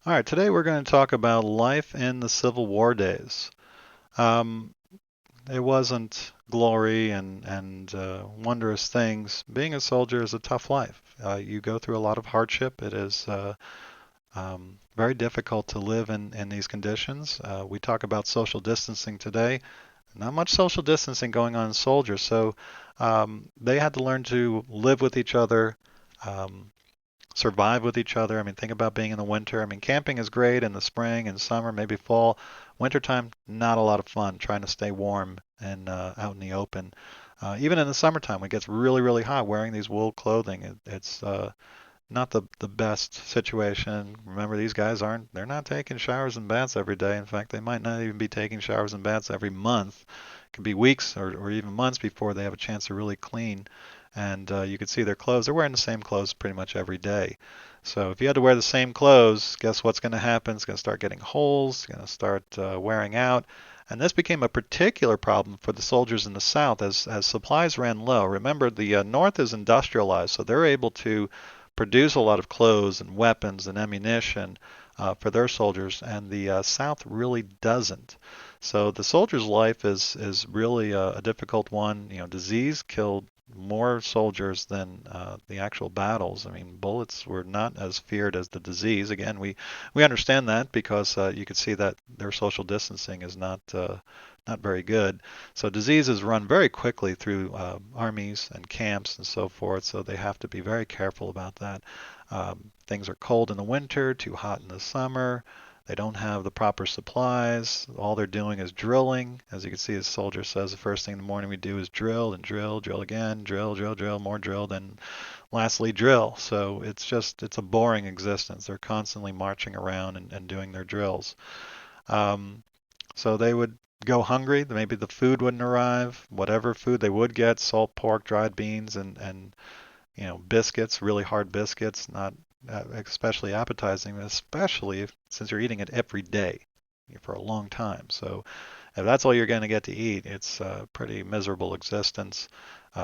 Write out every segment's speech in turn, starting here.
All right, today we're going to talk about life in the Civil War days. Um, it wasn't glory and wondrous things. Being a soldier is a tough life. You go through a lot of hardship. It is very difficult to live in these conditions. We talk about social distancing today. Not much social distancing going on in soldiers, so they had to learn to live with each other. Um, Survive with each other. I mean, think about being in the winter. I mean, camping is great in the spring and summer, maybe fall. Wintertime, not a lot of fun trying to stay warm and out in the open. Even in the summertime, when it gets really, really hot, wearing these wool clothing, it's not the best situation. Remember, these guys they're not taking showers and baths every day. In fact, they might not even be taking showers and baths every month. It can be weeks or even months before they have a chance to really clean. And you can see their clothes. They're wearing the same clothes pretty much every day. So if you had to wear the same clothes, guess what's going to happen? It's going to start getting holes. It's going to start wearing out. And this became a particular problem for the soldiers in the South as supplies ran low. Remember, the North is industrialized, so they're able to produce a lot of clothes and weapons and ammunition for their soldiers, and the South really doesn't. So the soldier's life is really a difficult one. You know, disease killed more soldiers than the actual battles. I mean, bullets were not as feared as the disease. Again, we understand that because you can see that their social distancing is not very good. So diseases run very quickly through armies and camps and so forth. So they have to be very careful about that. Things are cold in the winter, too hot in the summer. They don't have the proper supplies. All they're doing is drilling. As you can see, the soldier says the first thing in the morning we do is drill and drill, drill again, drill, drill, drill, more drill, then lastly drill. So it's a boring existence. They're constantly marching around and doing their drills. Um, so they would go hungry. Maybe the food wouldn't arrive. Whatever food they would get, salt pork, dried beans, and biscuits, really hard biscuits, not especially appetizing, especially since you're eating it every day for a long time. So if that's all you're going to get to eat, it's a pretty miserable existence.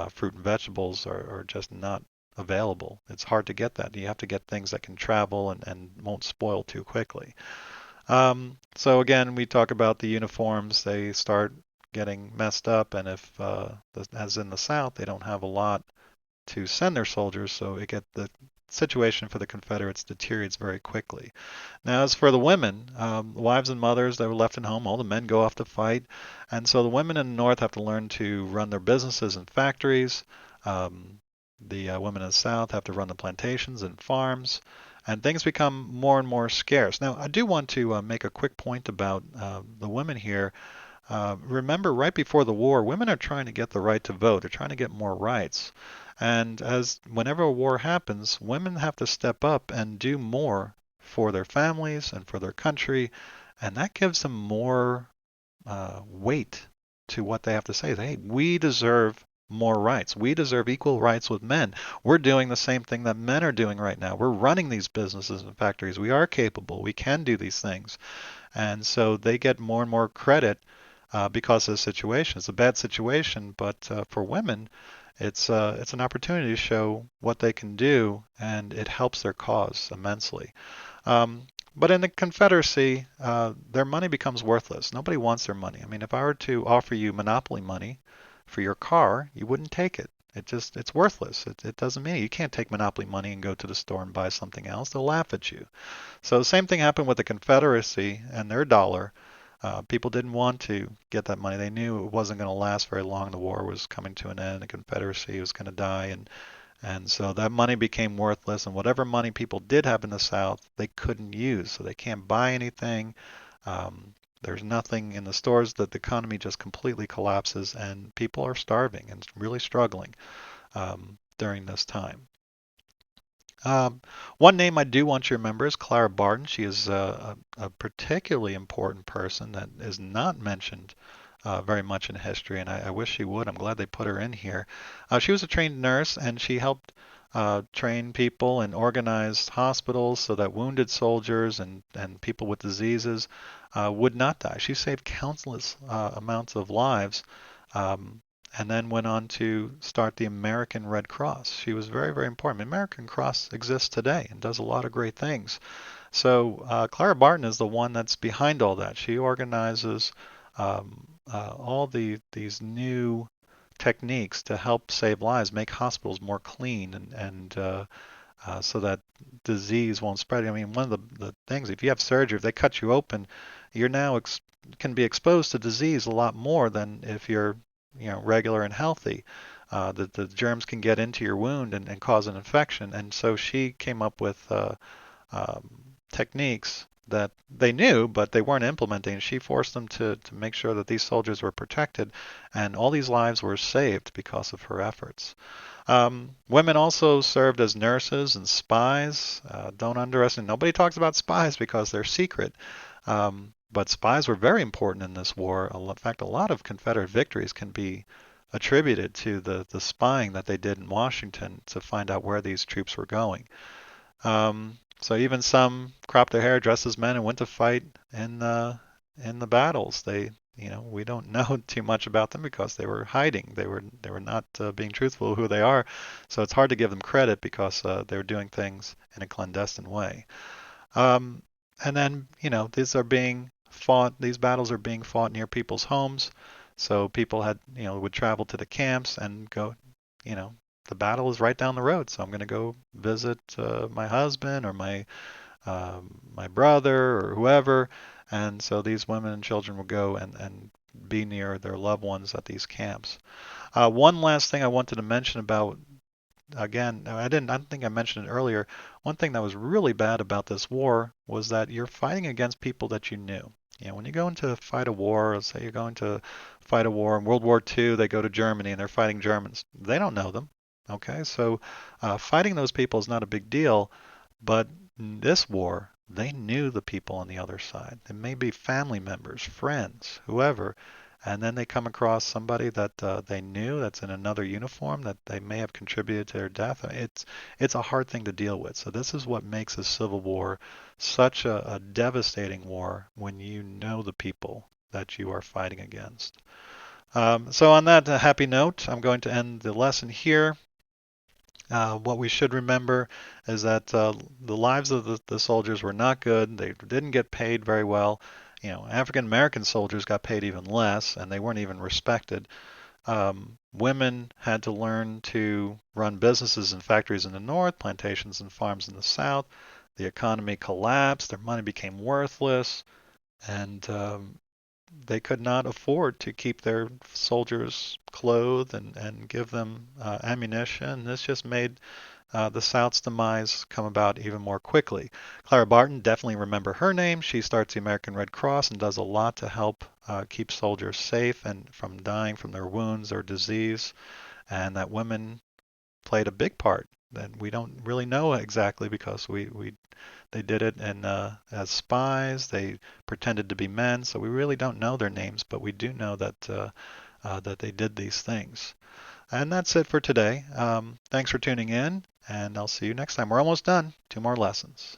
Fruit and vegetables are just not available. It's hard to get that. You have to get things that can travel and won't spoil too quickly. So again, we talk about the uniforms. They start getting messed up, and if, as in the South, they don't have a lot to send their soldiers, so the situation for the Confederates deteriorates very quickly. Now, as for the women, wives and mothers that were left at home, all the men go off to fight, and so the women in the North have to learn to run their businesses and factories. Um, the women in the South have to run the plantations and farms, and things become more and more scarce. Now, I do want to make a quick point about the women here. Remember, right before the war, women are trying to get the right to vote. They're trying to get more rights. And as whenever a war happens, women have to step up and do more for their families and for their country, and that gives them more weight to what they have to say. Hey, we deserve more rights. We deserve equal rights with men. We're doing the same thing that men are doing right now. We're running these businesses and factories. We are capable. We can do these things. And so they get more and more credit because of the situation. It's a bad situation, but for women, it's an opportunity to show what they can do, and it helps their cause immensely. Um, but in the Confederacy, their money becomes worthless. Nobody wants their money. I mean, if I were to offer you monopoly money for your car, you wouldn't take it. It's worthless. It doesn't mean it. You can't take monopoly money and go to the store and buy something else. They'll laugh at you. So the same thing happened with the Confederacy and their dollar. People didn't want to get that money. They knew it wasn't going to last very long. The war was coming to an end. The Confederacy was going to die, and so that money became worthless. And whatever money people did have in the South, they couldn't use. So they can't buy anything. There's nothing in the stores. That the economy just completely collapses, and people are starving and really struggling during this time. Um, One name I do want you to remember is Clara Barton. She is a particularly important person that is not mentioned very much in history, and I wish she would. I'm glad they put her in here. She was a trained nurse, and she helped train people and organize hospitals so that wounded soldiers and people with diseases would not die. She saved countless amounts of lives. Um, and then went on to start the American Red Cross. She was very, very important. The American Cross exists today and does a lot of great things. So Clara Barton is the one that's behind all that. She organizes all these new techniques to help save lives, make hospitals more clean, and so that disease won't spread. I mean, one of the things, if you have surgery, if they cut you open, you're now can be exposed to disease a lot more than if you're, regular and healthy. The germs can get into your wound and cause an infection. And so she came up with techniques that they knew, but they weren't implementing. She forced them to make sure that these soldiers were protected, and all these lives were saved because of her efforts. Women also served as nurses and spies. Don't underestimate. Nobody talks about spies because they're secret. But spies were very important in this war. In fact, a lot of Confederate victories can be attributed to the spying that they did in Washington to find out where these troops were going. So even some cropped their hair, dressed as men, and went to fight in the battles. We don't know too much about them because they were hiding. They were not being truthful who they are. So it's hard to give them credit because they were doing things in a clandestine way. Um, and then these battles are being fought near people's homes. So people would travel to the camps and go, you know, the battle is right down the road. So I'm going to go visit my husband or my brother or whoever. And so these women and children will go and be near their loved ones at these camps. One last thing I wanted to mention about, again, I don't think I mentioned it earlier. One thing that was really bad about this war was that you're fighting against people that you knew. When you go into fight a war, say you're going to fight a war in World War II, they go to Germany and they're fighting Germans. They don't know them. Okay, so fighting those people is not a big deal, but in this war, they knew the people on the other side. They may be family members, friends, whoever, and then they come across somebody that they knew that's in another uniform that they may have contributed to their death. It's a hard thing to deal with. So this is what makes a civil war such a devastating war when you know the people that you are fighting against. So on that happy note, I'm going to end the lesson here. What we should remember is that the lives of the soldiers were not good. They didn't get paid very well. African American soldiers got paid even less, and they weren't even respected. Women had to learn to run businesses and factories in the North, plantations and farms in the South. The economy collapsed. Their money became worthless, and they could not afford to keep their soldiers clothed and give them ammunition. This just made the South's demise come about even more quickly. Clara Barton, definitely remember her name. She starts the American Red Cross and does a lot to help keep soldiers safe and from dying from their wounds or disease, and that women played a big part that we don't really know exactly because they did it as spies. They pretended to be men, so we really don't know their names, but we do know that they did these things. And that's it for today. Thanks for tuning in, and I'll see you next time. We're almost done. Two more lessons.